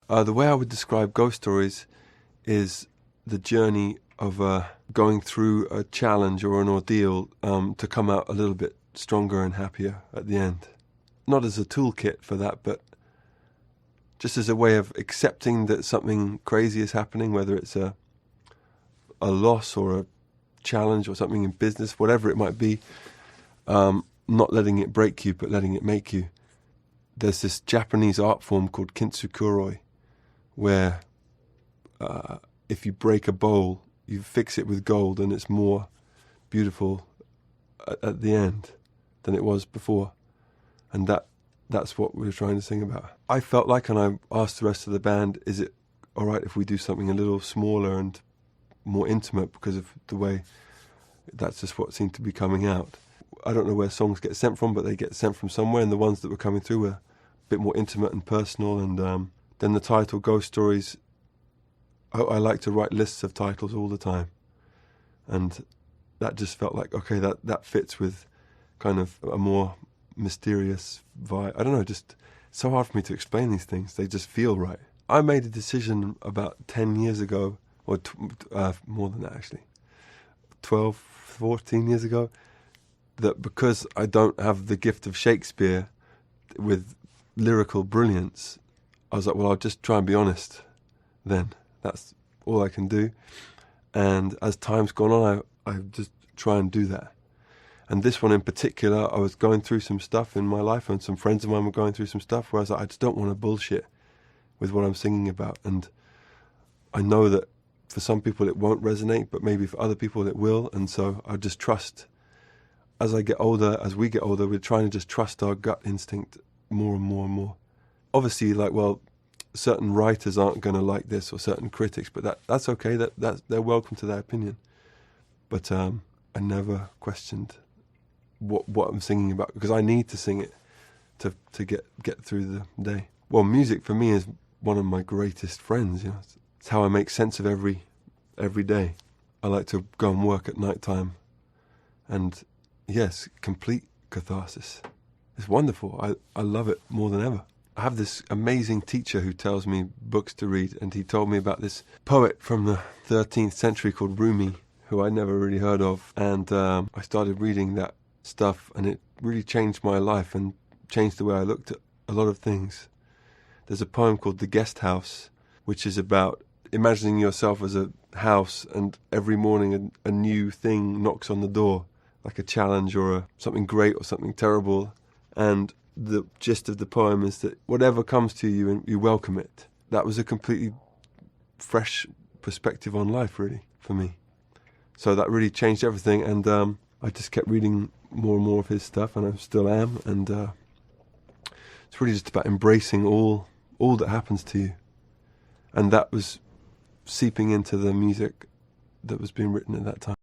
The way I would describe ghost stories is the journey of going through a challenge or an ordeal to come out a little bit stronger and happier at the end. Not as a toolkit for that, but just as a way of accepting that something crazy is happening, whether it's a loss or a challenge or something in business, whatever it might be, not letting it break you, but letting it make you. There's this Japanese art form called kintsukuroi, where if you break a bowl, you fix it with gold and it's more beautiful at the end than it was before. And that's what we were trying to sing about. I felt like, and I asked the rest of the band, is it all right if we do something a little smaller and more intimate, because of the way that's just what seemed to be coming out. I don't know where songs get sent from, but they get sent from somewhere, and the ones that were coming through were a bit more intimate and personal. And then the title, Ghost Stories, I like to write lists of titles all the time. And that just felt like, okay, that fits with kind of a more mysterious vibe. I don't know, just it's so hard for me to explain these things. They just feel right. I made a decision about 10 years ago, or more than that actually, 12, 14 years ago, that because I don't have the gift of Shakespeare with lyrical brilliance, I was like, well, I'll just try and be honest then. That's all I can do. And as time's gone on, I just try and do that. And this one in particular, I was going through some stuff in my life, and some friends of mine were going through some stuff where I was like, I just don't want to bullshit with what I'm singing about. And I know that for some people it won't resonate, but maybe for other people it will. And so I just trust, as I get older, as we get older, we're trying to just trust our gut instinct more and more and more. Obviously, like, well, certain writers aren't going to like this, or certain critics, but that's okay. That's they're welcome to their opinion. But I never questioned what I'm singing about, because I need to sing it to get through the day. Well, music for me is one of my greatest friends. You know, it's how I make sense of every day. I like to go and work at night time, and yes, complete catharsis. It's wonderful. I love it more than ever. I have this amazing teacher who tells me books to read, and he told me about this poet from the 13th century called Rumi, who I never really heard of. And I started reading that stuff, and it really changed my life and changed the way I looked at a lot of things. There's a poem called The Guest House, which is about imagining yourself as a house, and every morning a new thing knocks on the door, like a challenge or something great or something terrible. And the gist of the poem is that whatever comes to you, and you welcome it. That was a completely fresh perspective on life, really, for me. So that really changed everything, and I just kept reading more and more of his stuff, and I still am. And it's really just about embracing all that happens to you. And that was seeping into the music that was being written at that time.